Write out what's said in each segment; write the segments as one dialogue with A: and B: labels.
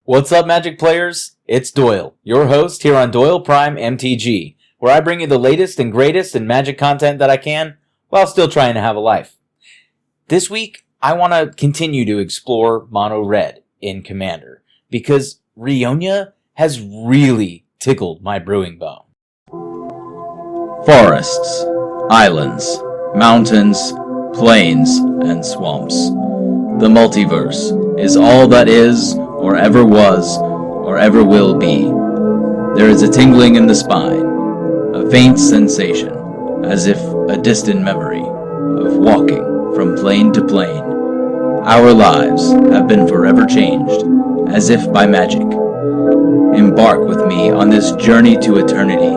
A: What's up, Magic players? It's Doyle, your host here on DoylePrimeMTG, where I bring you the latest and greatest in Magic content that I can, while still trying to have a life. This week, I want to continue to explore Mono Red in Commander, because Rionya has really tickled my brewing bone.
B: Forests, islands, mountains, plains, and swamps. The multiverse is all that is, or ever was, or ever will be. There is a tingling in the spine, a faint sensation, as if a distant memory, of walking from plane to plane. Our lives have been forever changed, as if by magic. Embark with me on this journey to eternity.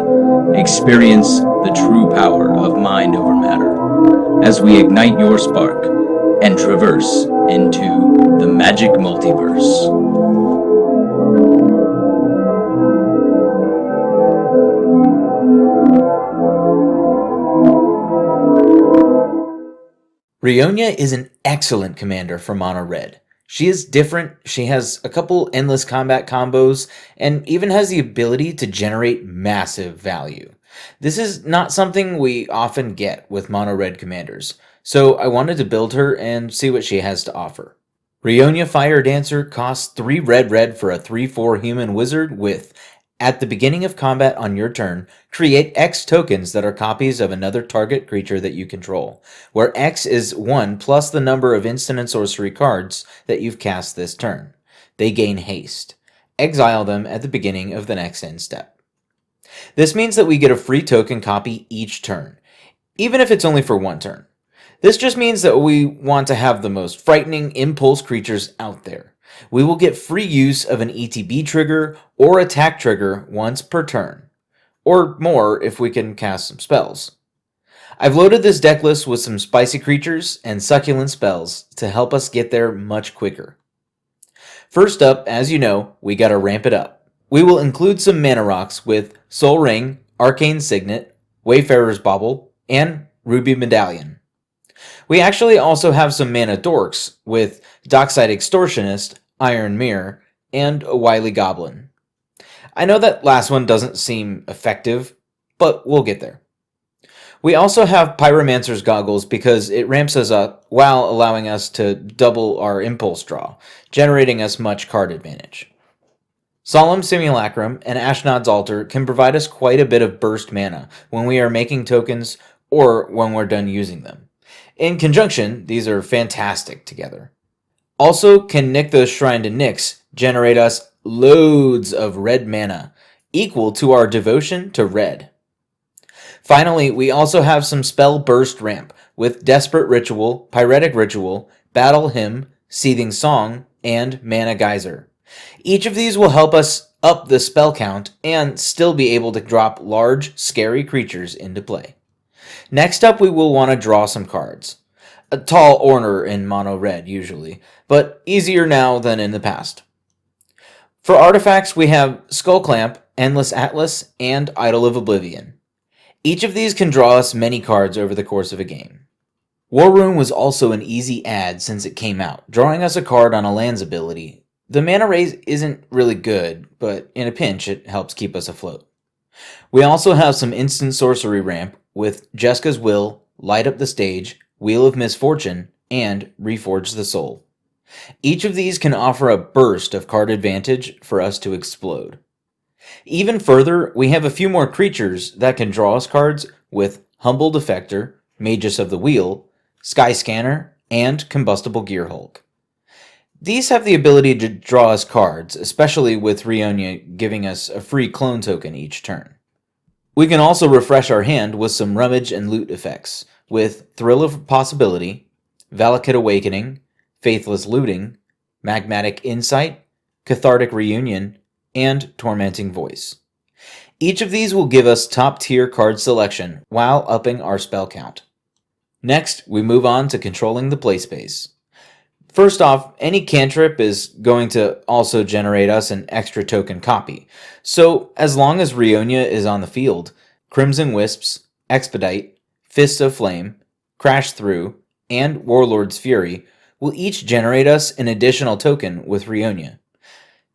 B: Experience the true power of mind over matter, as we ignite your spark and traverse into the magic multiverse.
A: Rionya is an excellent commander for Mono Red. She is different, she has a couple endless combat combos, and even has the ability to generate massive value. This is not something we often get with Mono Red commanders, so I wanted to build her and see what she has to offer. Rionya Fire Dancer costs 3 red for a 3/4 human wizard with, at the beginning of combat on your turn, create X tokens that are copies of another target creature that you control, where X is 1 plus the number of instant and sorcery cards that you've cast this turn. They gain haste. Exile them at the beginning of the next end step. This means that we get a free token copy each turn, even if it's only for 1 turn. This just means that we want to have the most frightening impulse creatures out there. We will get free use of an ETB trigger or attack trigger once per turn, or more if we can cast some spells. I've loaded this deck list with some spicy creatures and succulent spells to help us get there much quicker. First up, as you know, we gotta ramp it up. We will include some mana rocks with Soul Ring, Arcane Signet, Wayfarer's Bauble, and Ruby Medallion. We actually also have some mana dorks with Dockside Extortionist, Iron Mirror, and a Wily Goblin. I know that last one doesn't seem effective, but we'll get there. We also have Pyromancer's Goggles because it ramps us up while allowing us to double our impulse draw, generating us much card advantage. Solemn Simulacrum and Ashnod's Altar can provide us quite a bit of burst mana when we are making tokens or when we're done using them. In conjunction, these are fantastic together. Also, can Nykthos Shrine to Nyx generate us loads of red mana, equal to our devotion to red. Finally, we also have some spell burst ramp with Desperate Ritual, Pyretic Ritual, Battle Hymn, Seething Song, and Mana Geyser. Each of these will help us up the spell count and still be able to drop large, scary creatures into play. Next up, we will want to draw some cards. A tall order in Mono Red, usually, but easier now than in the past. For artifacts, we have Skull Clamp, Endless Atlas, and Idol of Oblivion. Each of these can draw us many cards over the course of a game. War Room was also an easy add since it came out, drawing us a card on a land's ability. The mana raise isn't really good, but in a pinch it helps keep us afloat. We also have some instant sorcery ramp with Jeska's Will, Light Up the Stage, Wheel of Misfortune, and Reforge the Soul. Each of these can offer a burst of card advantage for us to explode. Even further, we have a few more creatures that can draw us cards with Humble Defector, Magus of the Wheel, Sky Scanner, and Combustible Gearhulk. These have the ability to draw us cards, especially with Rionya giving us a free clone token each turn. We can also refresh our hand with some rummage and loot effects, with Thrill of Possibility, Valakut Awakening, Faithless Looting, Magmatic Insight, Cathartic Reunion, and Tormenting Voice. Each of these will give us top-tier card selection while upping our spell count. Next, we move on to controlling the play space. First off, any cantrip is going to also generate us an extra token copy, so as long as Rionya is on the field, Crimson Wisps, Expedite, Fist of Flame, Crash Through, and Warlord's Fury will each generate us an additional token with Rionya.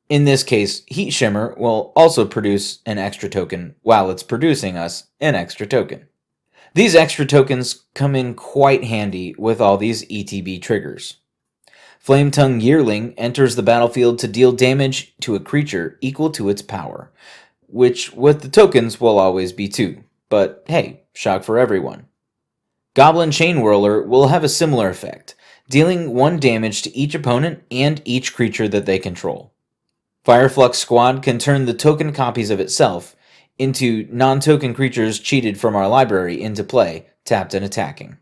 A: In this case, Heat Shimmer will also produce an extra token while it's producing us an extra token. These extra tokens come in quite handy with all these ETB triggers. Flametongue Yearling enters the battlefield to deal damage to a creature equal to its power, which with the tokens will always be 2, but hey, shock for everyone. Goblin Chain Whirler will have a similar effect, dealing 1 damage to each opponent and each creature that they control. Fireflux Squad can turn the token copies of itself into non-token creatures cheated from our library into play, tapped and attacking.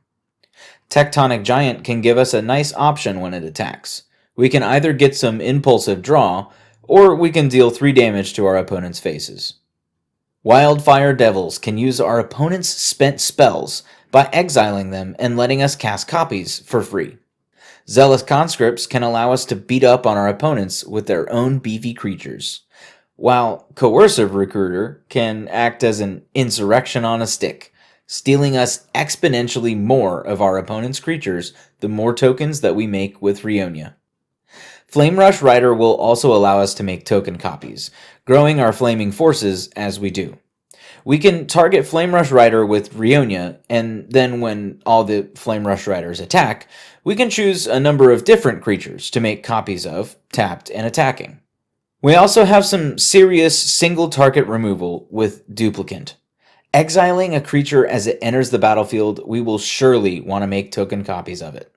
A: Tectonic Giant can give us a nice option when it attacks. We can either get some impulsive draw, or we can deal 3 damage to our opponent's faces. Wildfire Devils can use our opponent's spent spells by exiling them and letting us cast copies for free. Zealous Conscripts can allow us to beat up on our opponents with their own beefy creatures, while Coercive Recruiter can act as an insurrection on a stick, stealing us exponentially more of our opponent's creatures the more tokens that we make with Rionya. Flame Rush Rider will also allow us to make token copies, growing our flaming forces as we do. We can target Flame Rush Rider with Rionya, and then when all the Flame Rush Riders attack, we can choose a number of different creatures to make copies of, tapped and attacking. We also have some serious single target removal with Duplicant. Exiling a creature as it enters the battlefield, we will surely want to make token copies of it.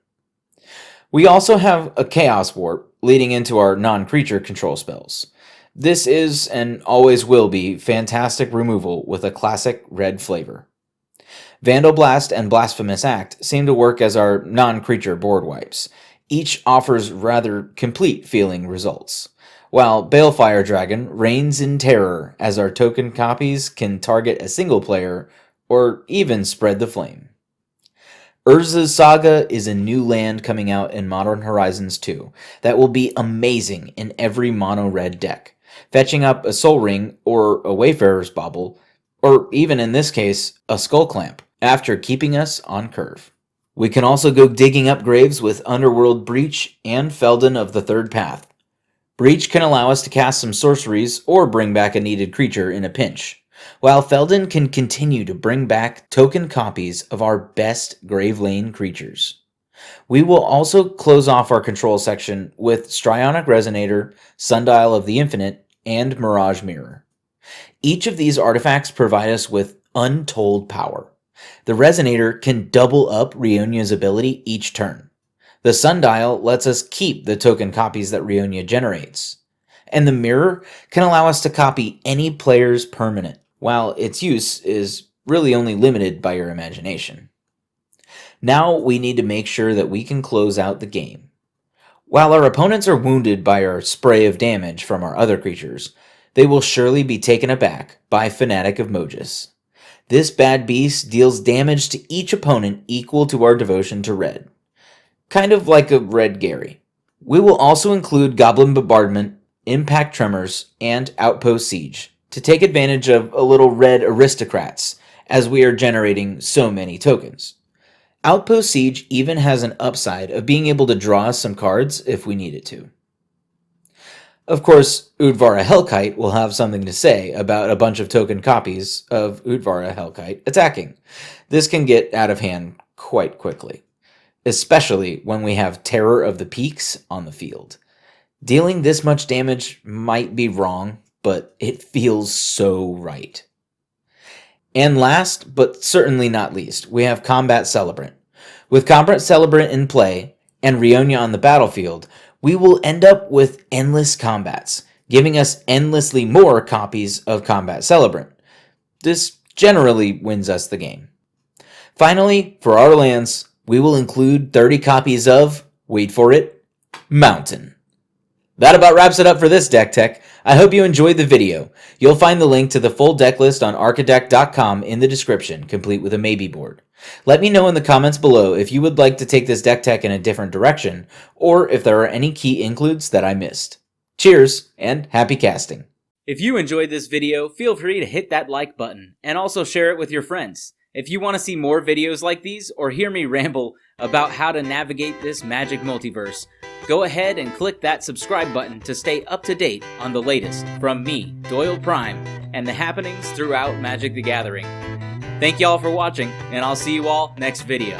A: We also have a Chaos Warp leading into our non-creature control spells. This is, and always will be, fantastic removal with a classic red flavor. Vandal Blast and Blasphemous Act seem to work as our non-creature board wipes. Each offers rather complete feeling results, while Balefire Dragon reigns in terror as our token copies can target a single player or even spread the flame. Urza's Saga is a new land coming out in Modern Horizons 2 that will be amazing in every mono-red deck, fetching up a Soul Ring or a Wayfarer's Bauble, or even in this case, a Skull Clamp, after keeping us on curve. We can also go digging up graves with Underworld Breach and Felden of the Third Path. Breach can allow us to cast some sorceries or bring back a needed creature in a pinch, while Felden can continue to bring back token copies of our best Grave Lane creatures. We will also close off our control section with Strionic Resonator, Sundial of the Infinite, and Mirage Mirror. Each of these artifacts provide us with untold power. The Resonator can double up Rionia's ability each turn. The Sundial lets us keep the token copies that Rionya generates. And the Mirror can allow us to copy any player's permanent, while its use is really only limited by your imagination. Now we need to make sure that we can close out the game. While our opponents are wounded by our spray of damage from our other creatures, they will surely be taken aback by Fanatic of Mogus. This bad beast deals damage to each opponent equal to our devotion to red. Kind of like a Red Gary. We will also include Goblin Bombardment, Impact Tremors, and Outpost Siege to take advantage of a little red aristocrats as we are generating so many tokens. Outpost Siege even has an upside of being able to draw us some cards if we needed to. Of course, Udvara Hellkite will have something to say about a bunch of token copies of Udvara Hellkite attacking. This can get out of hand quite quickly, especially when we have Terror of the Peaks on the field. Dealing this much damage might be wrong, but it feels so right. And last, but certainly not least, we have Combat Celebrant. With Combat Celebrant in play, and Rionya on the battlefield, we will end up with endless combats, giving us endlessly more copies of Combat Celebrant. This generally wins us the game. Finally, for our lands, we will include 30 copies of, wait for it, Mountain. That about wraps it up for this deck tech. I hope you enjoyed the video. You'll find the link to the full deck list on arcadeck.com in the description, complete with a maybe board. Let me know in the comments below if you would like to take this deck tech in a different direction, or if there are any key includes that I missed. Cheers, and happy casting.
C: If you enjoyed this video, feel free to hit that like button, and also share it with your friends. If you want to see more videos like these, or hear me ramble about how to navigate this magic multiverse, Go ahead and click that subscribe button to stay up to date on the latest from me, Doyle Prime, and the happenings throughout Magic the Gathering. Thank y'all for watching, and I'll see you all next video.